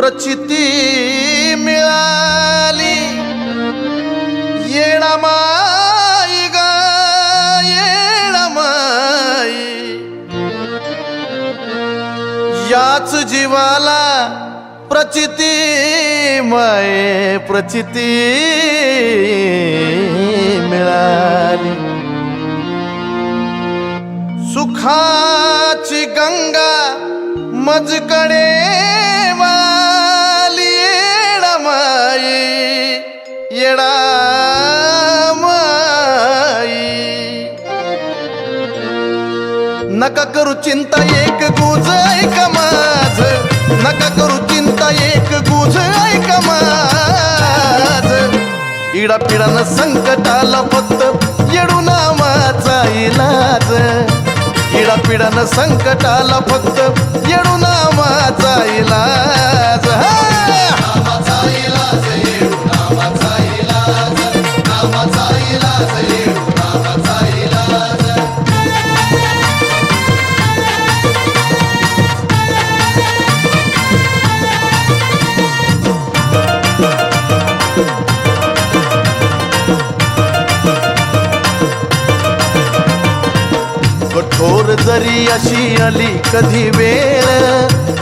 प्रचिती मिळाली येणामाई गा येणामाई याच जीवाला प्रचिती माये प्रचिती मिळाली सुखाची गंगा मजकडे वाली येडामाई येडामाई नका करू चिंता एक गुज ऐका माझ नका करू चिंता एक गुज ऐका माझ इडा पिडानं संकटाला फक्त येडू नामाचा इलाज इडा पिडानं संकटाला फक्त येडू नामाचा इलाज नामाचा इलाज येडू नामाचा इलाज नामाचा इलाज येडू नामाचा इलाज कठोर जरी अशी आली कधी वेळ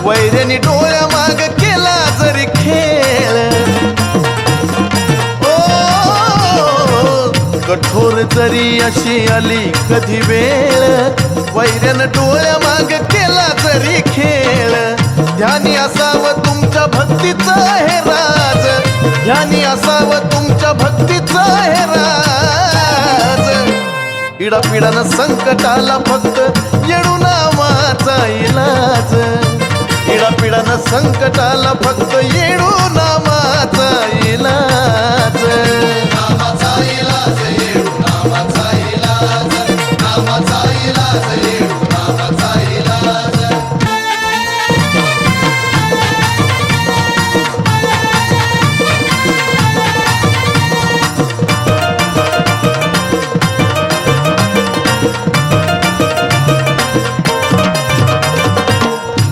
वैऱ्यानी डोळ्या माग केला जरी खेळ ओ कठोर जरी अशी आली कधी वेळ वैऱ्यानं डोळ्या माग केला जरी खेळ ध्यानी असावं तुमच्या भक्तीचं हे राज ध्यानी असावं तुमच्या भक्तीचं हे राज इडा पिडानं संकटाला फक्त येडू नामाचा इलाज इडा पिडानं संकटाला फक्त येडू नामाचा इलाज नामाचा इलाज येडू नामाचा इलाज नामाचा इलाज येडू नामाचा इलाज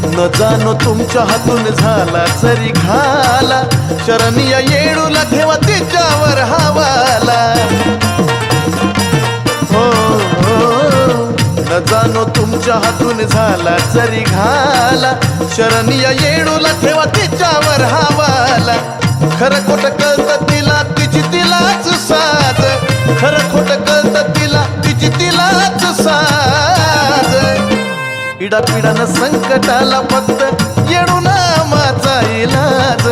न जाणो तुमच्या हातून झाला जरी घाला शरणीय येडूला ठेवा तिच्यावर हवाला हो न जाणो तुमच्या हातून झाला जरी घाला शरणीय येडूला ठेवा तिच्यावर हवाला खरं खोटं कळतं तिला तिची तिलाच साथ खरं खोटं कळतं तिला तिची तिलाच साथ इडा पिडानं संकटाला फक्त येडू नामाचा इलाज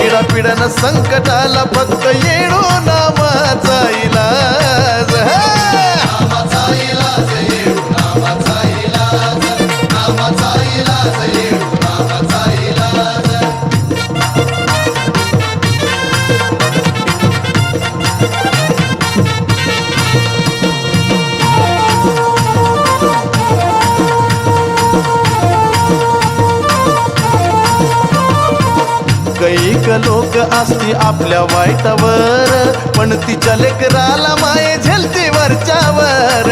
इडा पिडानं संकटाला फक्त येडू नामाचा इलाज नामाचा इलाज येडू नामाचा इलाज नामाचा इलाज येडू नामाचा इलाज कैक लोक असती आपल्या वाईटावर पण तिच्या लेकराला माये झेलती वरच्यावर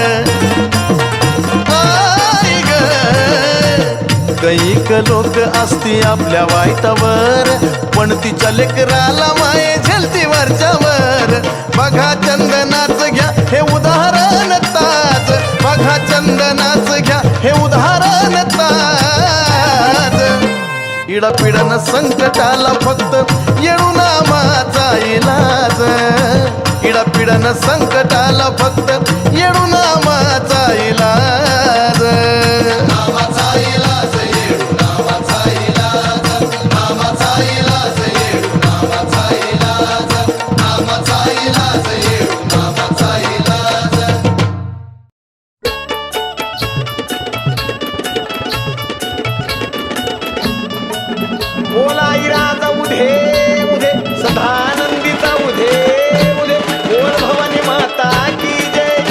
कैक लोक असती आपल्या वाईटावर पण तिच्या लेकराला माये झेलती वरच्यावर बघा चंदनाच घ्या हे उदाहरण ताज बघा चंदनाच घ्या हे उदाहरण ताज इडा पिडानं संकटाला फक्त येडू नामाचा इलाज इडा पिडानं संकटाला फक्त येडू नामाचा इलाज नामाचा इलाज येडू नामाचा इलाज नामाचा इलाज येडू नामाचा इलाज नामाचा इलाज येडू नामाचा इलाज बोला इराचा उधे उधे सदानंदीचा उधे उधे बोल भवानी माता की जय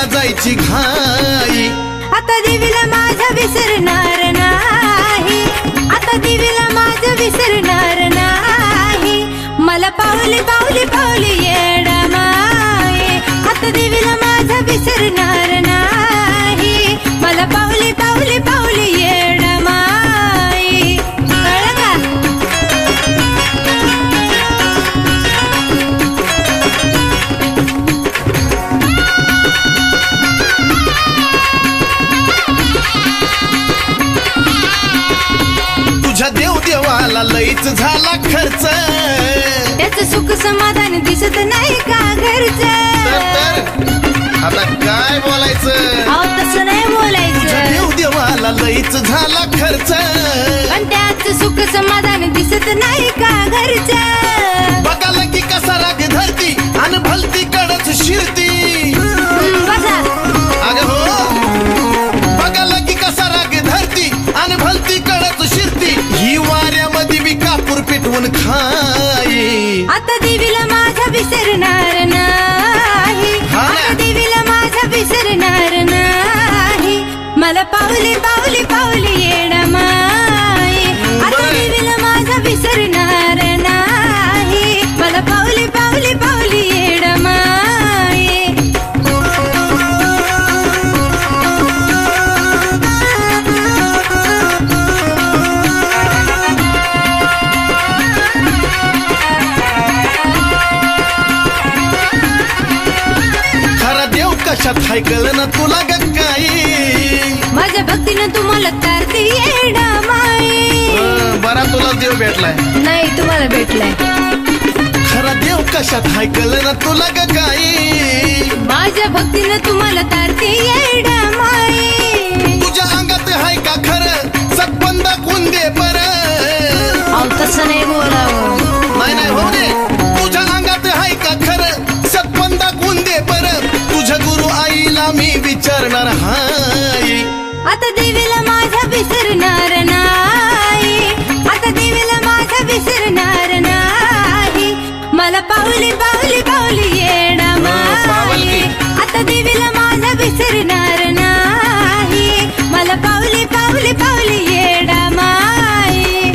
मला जायची घाई. आता देवीला माझा विसरणार नाही, आता देवीला माझं विसरणार नाही. मला पावली पावली पावली येडा माये, आता देवीला माझा विसरणार नाही. मला पावली पावली पावली येडा माये. कळलं का? तुझ्या देव देवाला लईच झाला खर्च. त्याचं सुख समाधान दिसत नाही का घरचं? तर आता काय बोलायचं. अहो तसं नाही तुझ्या बोलायचं, देव देवाला लईच झाला खर्च. पण त्याचं सुख समाधान दिसत नाही का घरचं? बघाला की कसा राग धरती आणि भलती कडच शिरती. बसा. अगं हो, बघाला की कसा राग धरती आणि भलती कडच शिरती. ही वाऱ्यामध्ये बी कापूर पेटवून खाई. आता देवीला माझा विसरणार नाही, हा ना. आता देवीला माझा विसरणार नाही. मला पावली पावली पावली येणं माये, आता बरं. देवीला माझा विसरणार नाही. मला पावली पावली पावली येणं माये. खरा देव कशात हाय कळलं ना तुला ग काही. माझ्या भक्तीनं तुम्हाला तारती येणं माये. बरा तुला देव भेटलाय. नाही तुम्हाला भेटलाय. खरा देव कशात हाय कळलं ना तुला ग काही. माझ्या भक्तीनं तुम्हाला तारते येणं माये. तुझ्या अंगात हाय का खरं सतबंद कुंदे बर. अहो तसं नाही बोलावं. नाही नाही हो रे. तुझ्या अंगात हाय का खरं सतबंद कुंदे बर. तुझ्या गुरु आईला मी विचारणार हाय. आता देवीला माझा विसरणार नाही, आता देवीला माझा विसरणार नाही. मला पावली पावली पावली येणं माये, पावली. आता देवीला माझा विसरणार नाही. मला पावली पावली पावली येणं माये.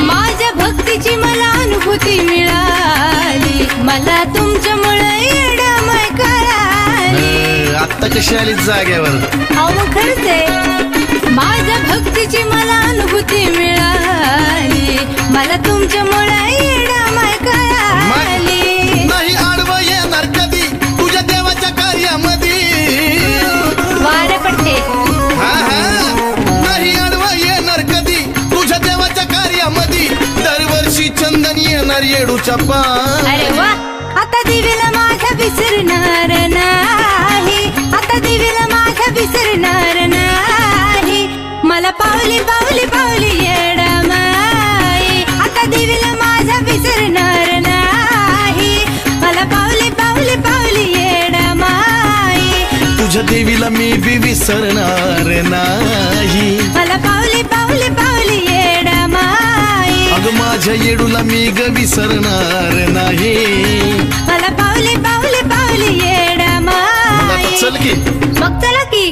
माझ्या भक्तीची मला अनुभूती मिळाली, मला तुमच्यामुळे येडमय कळाली. आत्ता कशी आली जाग्यावर. अहो मग खरंच आहे. माझ्या भक्तीची मला अनुभूती मिळाली, मला तुमच्यामुळे येडमय कळाली. नाही आडवं येणार कधी तुझ्या देवाच्या कार्यामध्ये. वारे पट्टे. हा हा. नाही आडवं येणार कधी तुझ्या देवाच्या कार्यामध्ये. दरवर्षी चंदन येणार येडूच्या पाय. अरे वा. आता देवीला माझ्या विसरणार नाही, आता देवीला माझ्या विसरणार नाही. मला पावली पावली पावली येणं माये, आता देवीला माझ्या विसरणार नाही. मला पावली पावली पावली येणं माये. तुझ्या देवीला मी बी विसरणार नाही. मला पावली पावली पावली येणं माये. अगं माझ्या येडूला मी ग विसरणार नाही. मला पावली पावली पावली येणं मग आता माये. चल की. मग चला की.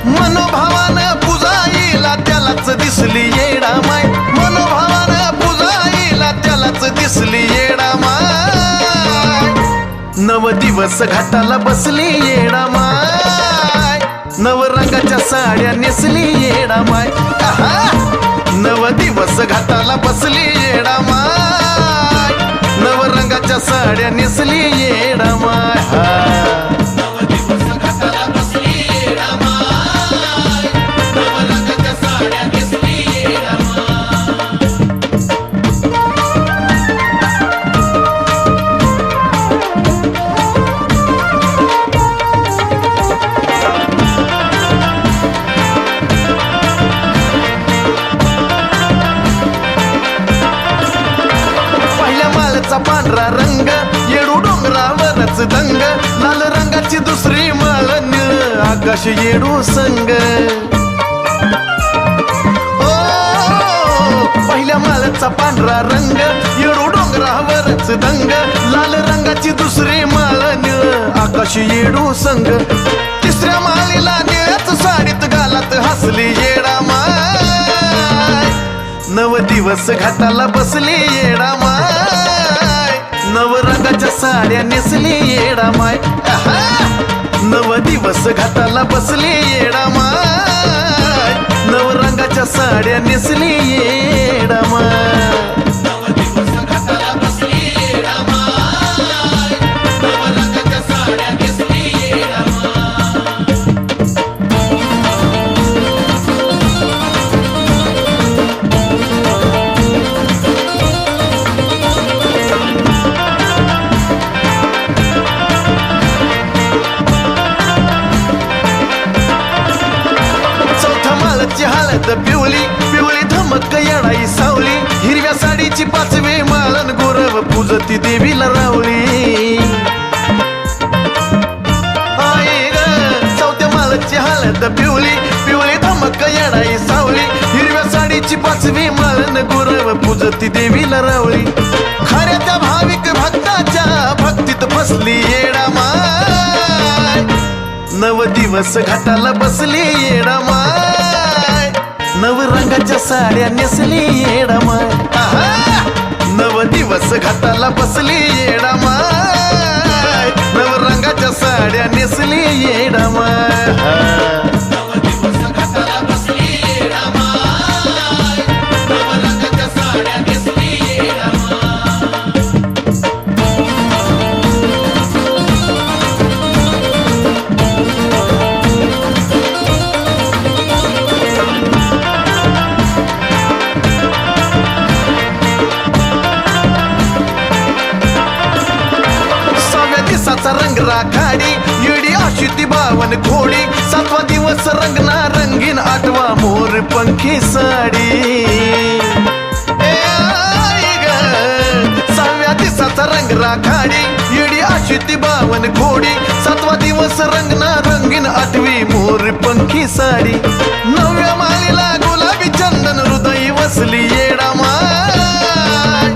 मनोभावानं पुजाईला त्यालाच दिसली येडा माय. मनोभावानं पुजाईला त्यालाच दिसली येडा माय. नव दिवस घाटाला बसली येडा माय. नव रंगाच्या साड्या नेसली येडा माय. आहा. नव दिवस घाटाला बसली येडा माय. नव रंगाच्या साड्या नेसली येडा माय. हा. नव दिवस घाटाला बसली येडा माय. रंग येडू डोंगरावरच दंग लाल रंगाची दुसरी माळ निळ आकाश येडू संग पहिल्या माळ्याचा पांढरा रंग येडू डोंगरावरच दंग लाल रंगाची दुसरी माळ निळ आकाश येडू संग तिसऱ्या माळीला निळ्याच साडीत गालात हसली येडा माय नव दिवस घाटाला बसली येडा माय नव रंगाच्या साड्या नेसली येडा माय नव दिवस घाटाला बसली येडा माय नव रंगाच्या साड्या नेसली येडा माय हळद पिवली पिवळी धमक येडाई सावली हिरव्या साडीची पाचवी माळन गोरव पूजती देवीला रावली आई ग चौथ्या माळची हळद पिवली पिवळी धमक येडाई सावली हिरव्या साडीची पाचवी माळन गोरव पूजती देवीला रावली खऱ्या त्या भाविक भक्ताच्या भक्तीत फसली येडा माय नव दिवस घाटाला बसली येडा माय नव रंगाच्या साड्या नेसली येडा माय नव दिवस घाटाला बसली येडा माय नव रंगाच्या साड्या नेसली येडा माय रंग राखाडी येडी अशी ती बावन खोडी सातवा दिवस रंगना रंगीन आठवा मोर पंखी साडी सहाव्या दिवसाचा रंग राखाडी येडी अशी ती बावन खोडी सातवा दिवस रंगना रंगीन आठवी मोर पंखी साडी नवव्या माळीला गुलाबी चंदन हृदय वसली येडा माय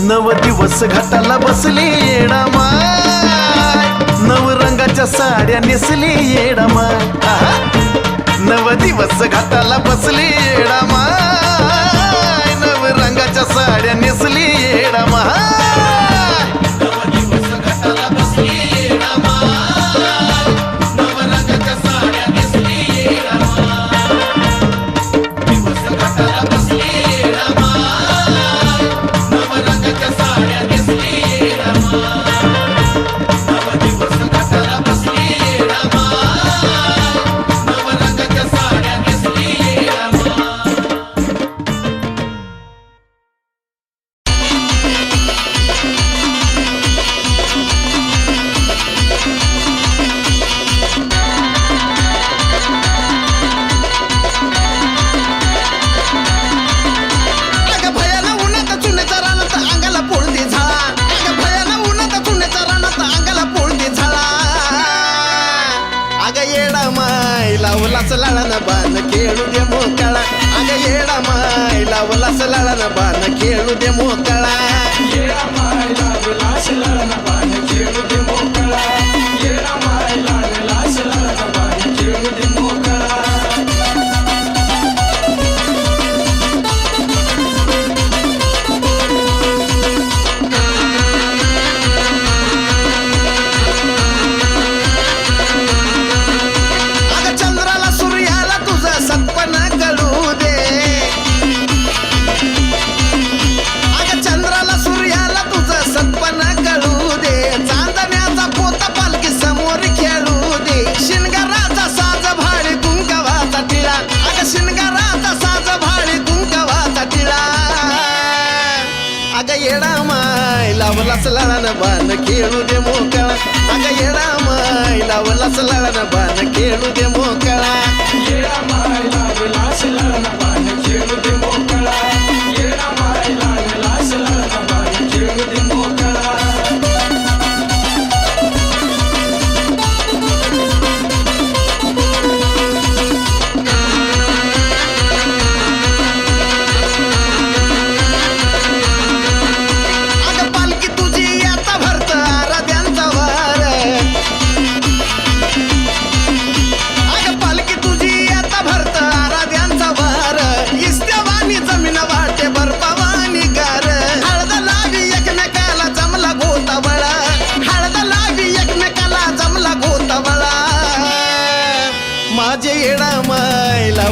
नव दिवस घाटाला बसली येडा माय नव रंगाच्या साड्या नेसली येडा माय नव दिवस घाटाला बसली येडा माय नव रंगाच्या साड्या नेसली येडा माय लावलास लाळन बाण खेळू दे मोकळा अग येडा माय लावलास लाळन बाण खेळू दे मोकळा येडा माय लावलास लाळन बाण खेळू दे मोकळा येडा माय लावलास लाळन बाण खेळू दे मोकळा येडा माय लावलास लाळन बाण खेळू दे मोकळा अग येडा माय लावलास लाळन बाण खेळू दे मोकळा येडा माय लावलास लाळन बाण खेळू दे मोकळा येडा माय लावलास लाळन बाण खेळू दे मोकळा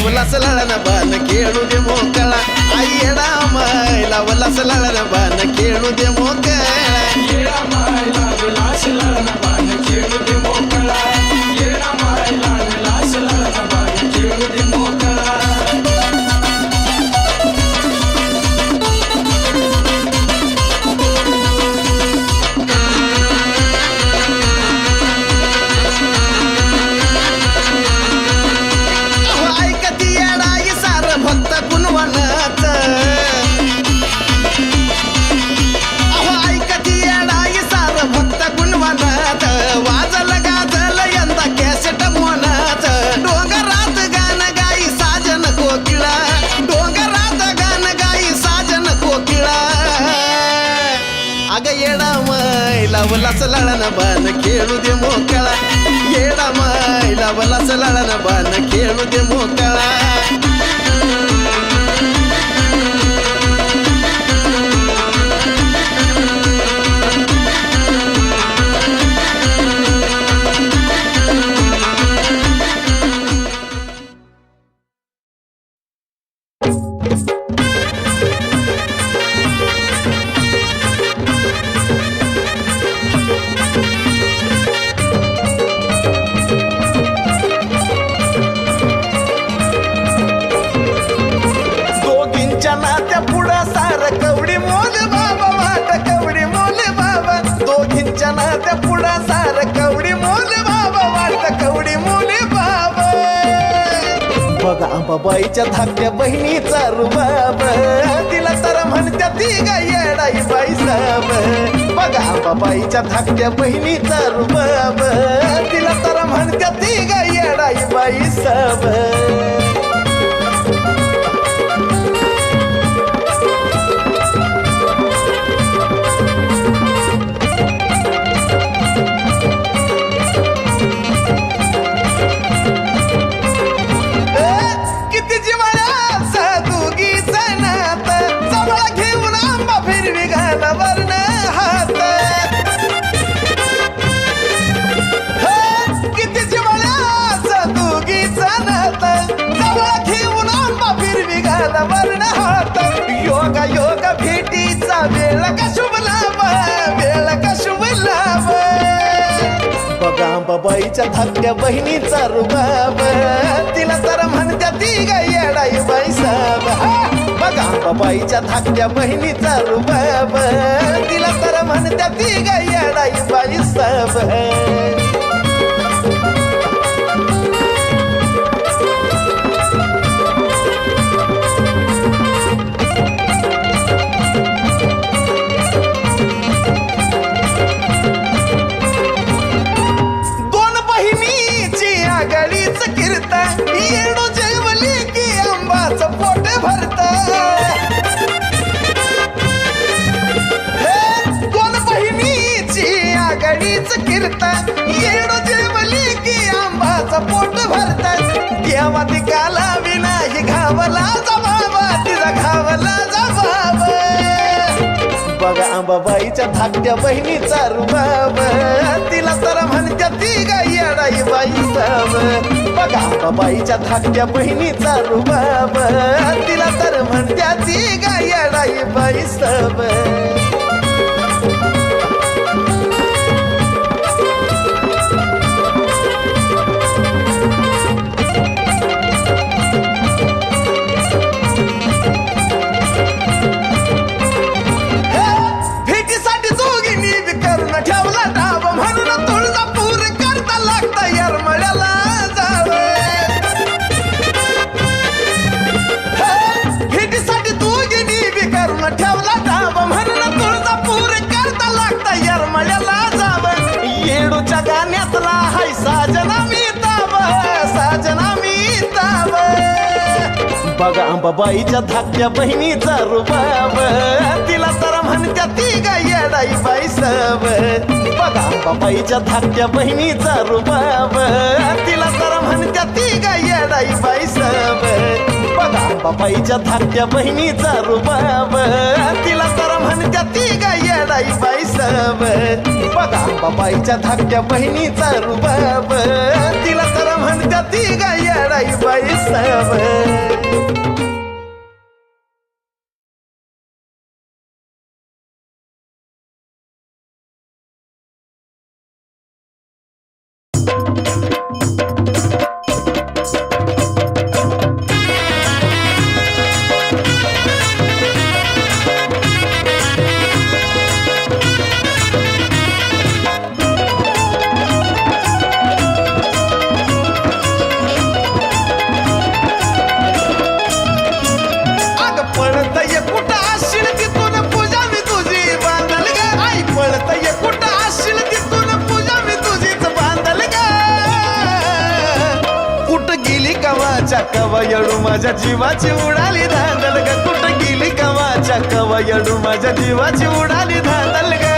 लावलास लळण बाण खेळू दे मोकळा आई येडा माय लावलास लळण बाण खेळू दे मोकळा ऐकती येडाई सार भक्त गुणवनाच ऐकती येडाई सार भक्त गुणवनाच वाजल गाजल यंदा कॅसेट मोनाच डोंगरात गाण गाई साजन कोकिळा डोंगरात गाण गाई साजन कोकिळा अग येडा माय लावलास लळण बाण खेळू दे मोकळा येडा माय लावलास लळण बाण खेळू दे मोकळा दोघींच्या नात्या पुढं सार कवडी मोल बाबा वाट कवडी मोल बाबा दोघींच्या नात्या पुढं सार कवडी मोल बाबा वाट कवडी मोल बाबा बघा अंबाबाईच्या धाकट्या बहिणीचा रुबाब तिला तर म्हणत्या ती गाय येडाई बाई साब बघा अंबाबाईच्या धाकट्या बहिणीचा रुबाब तिला तर म्हणत्या ती गाय येडाई बाई साब किती जिवाळ्याचा दोघीचं नातं जवळ घेऊन आंबा फिरवी घाला वर्ण हात किती जिवाळ्याचं दोघीचं नातं जवळ घेऊन आंबा फिरवी घाला वर्ण हात योगा योगा भेटीचा वेळ का शुभ लाभ वेळ का शुभ लाभ बघा अंबाबाईच्या धाकट्या बहिणीचा रुबाब तिला तर म्हणत्या ती गाय येडाई बाई साब बघा अंबाबाईच्या धाकट्या बहिणीचा रुबाब तिला तर म्हणत्या ती गाय येडाई बाई साब कीर्ता येडो जेवली की आंबाचं पोट भरत दोन बहिणीची आघाडीच कीर्ता येडो जेवली की आंबाचं पोट भरत देवा ती काला विनाही घावला जबाब तिला घावला जबाब बघा अंबाबाईच्या धाकट्या बहिणीचा रुबाब तिला तर म्हणत्या ती गाय येडाई बाई साब बघा अंबाबाईच्या धाकट्या बहिणीचा रुबाब तिला तर म्हणत्या ती गाय येडाई बाई साब ठेवला डाब म्हणून तुळजापूर करता लागता येरमळ्याला भेटीसाठी तू गिनी बी करून ठेवला डाब म्हणून तुळजापूर करता लागता येरमळ्याला जाव येडूच्या गाण्यातला हाय साजना मी ताब साजना मी ताब बघा अंबाबाईच्या धाकट्या बहिणीचा रुबाब तिला तर म्हणत्या ती गाय येडाई बाई साब बघा अंबाबाईच्या धाकट्या बहिणीचा रुबाब तिला तर म्हणत्या ती गाय येडाई बाई साब बघा अंबाबाईच्या धाकट्या बहिणीचा रुबाब तिला तर म्हणत्या ती गाय येडाई बाई साब बघा अंबाबाईच्या धाकट्या बहिणीचा रुबाब तिला तर म्हणत्या ती गा येडाई बाई साहेब. कवायडू माझ्या जीवाची उडाली धांदल ग. कुठं गेली कवाच्या कवायडू माझ्या जीवाची उडाली धांदल ग.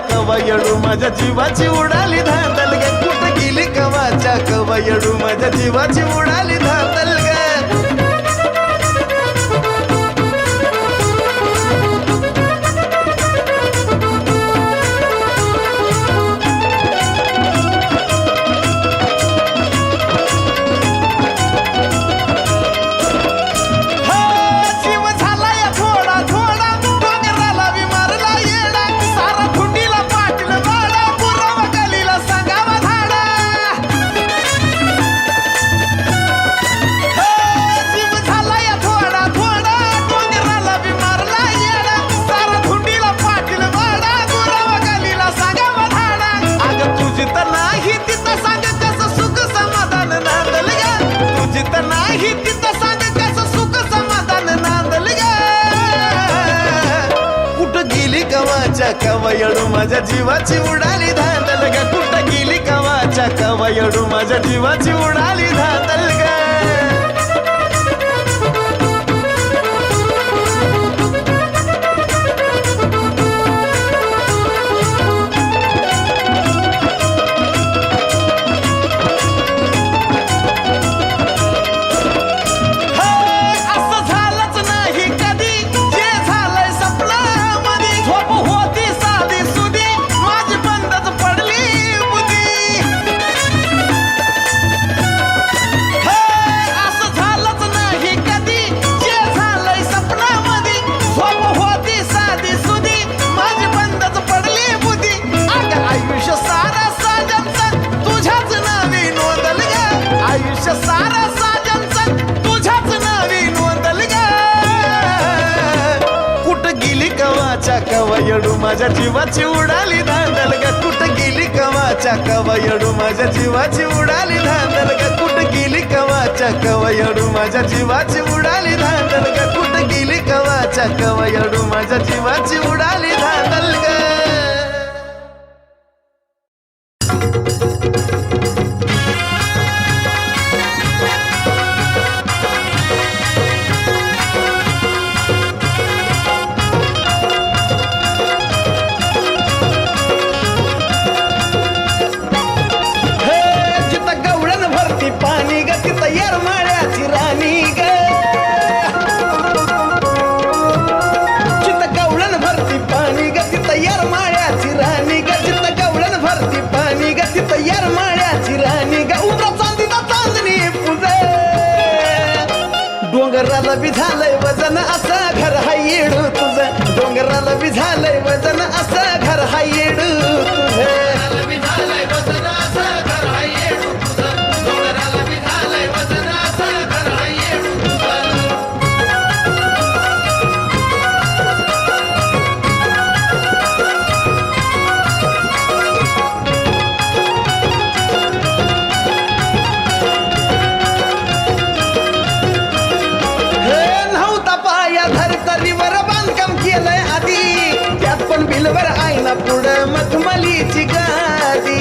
कवायडू माझ्या जीवाची उडाली धांदल ग. कुठं गेली कवाच्या कवायडू माझ्या जीवाची उडाली धांदल ग. नाही तिथं सांग कसं सुख समाधान नांदल ग. कुठं गेली कवाच्या कवायडू माझ्या जीवाची उडाली धांदल ग. कुठं गेली कवाच्या कवायडू माझ्या जीवाची उडाली धांदल ग. कवायडू माझ्या जीवाची उडाली धांदल ग. कुठं गेली कवाच्या कवायडू माझ्या जीवाची उडाली धांदल ग. कुठं गेली कवाच्या कवायडू माझ्या जीवाची उडाली धांदल ग. कुठं गेली कवाच्या कवायडू माझ्या जीवाची उडाली धांदल ग. पाणी ग तिथं येरमाळ्याची राणी ग. जिथं गवळण भरती पाणी ग तिथं येरमाळ्याची राणी ग. जिथं गवळण भरती पाणी ग तिथं येरमाळ्याची राणी ग. उद्या चांदीला चांदणी पूजे डोंगराला बी झालंय वजन असं घर हाय येडू तुझं. डोंगराला बी झालंय वजन असं घर हाय येडू तुझं. पाया धरतरीवर बांधकाम केलंय आधी त्यात पण बिलवर आईना पुढं मखमलीची गादी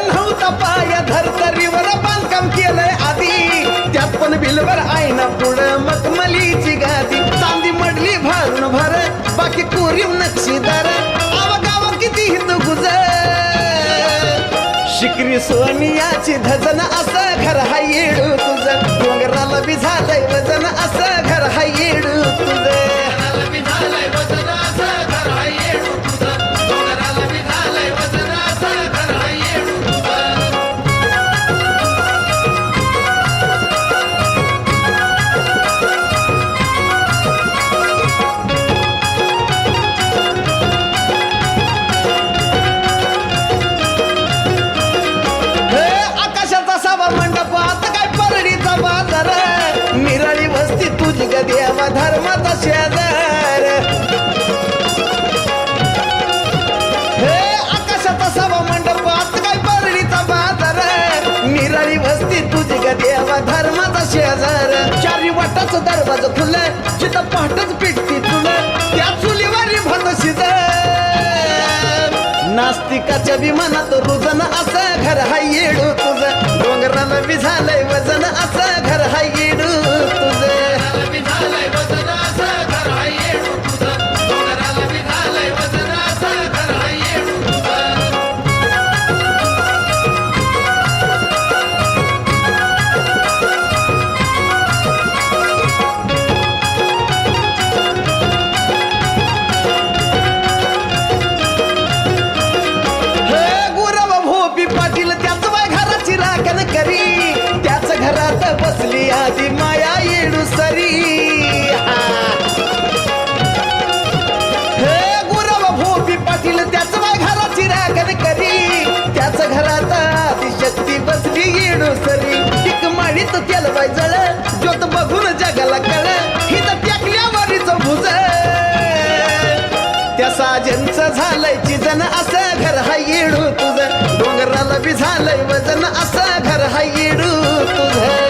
नव्हता पाया धरतरीवर बांधकाम केलंय आधी त्यात पण बिलवर आईना पुढं मखमलीची गादी चांदी मडली भरून भर बाकी कोरीव नक्षीदार आवागावा किती हिंदू गुजर शिकरी सोनियाची धजन असं घर हा येडू तुझं डोंगराला बी झालंय वजन असं घर हा येडू तुझं मिरळी वस्ती तुझी ग देवा धर्माचा शेजार हे आकाशाचा सभा मंडपात काय परळीचा बाजार मिरळी वस्ती तुझी ग देवा धर्माचा शेजार चारी वाटाचं दरवाज खुलं जिथं पहाटच पिटती तुलं त्या चुलीवारी भात शिज नास्तिकाच्या विमानात रुजन असं घर हा येडू तुझं डोंगराला बी झालंय वजन असं घर हा येडू तुझं त्याच घरात बसली आधी माया येडू सरी हे गुरव भोपी पाटील त्याच घराची राखण करी त्याच घरात आधी शक्ती बसली येडू सरी एक माळीत तेल जळ ज्योत बघून जगाला कळ ही तर टाकल्यावरीच भुज त्या साजनचं झालंय चिजन असं घर हा येडू तुझं डोंगराला बी झालंय वजन असं घर हा येडू तुझं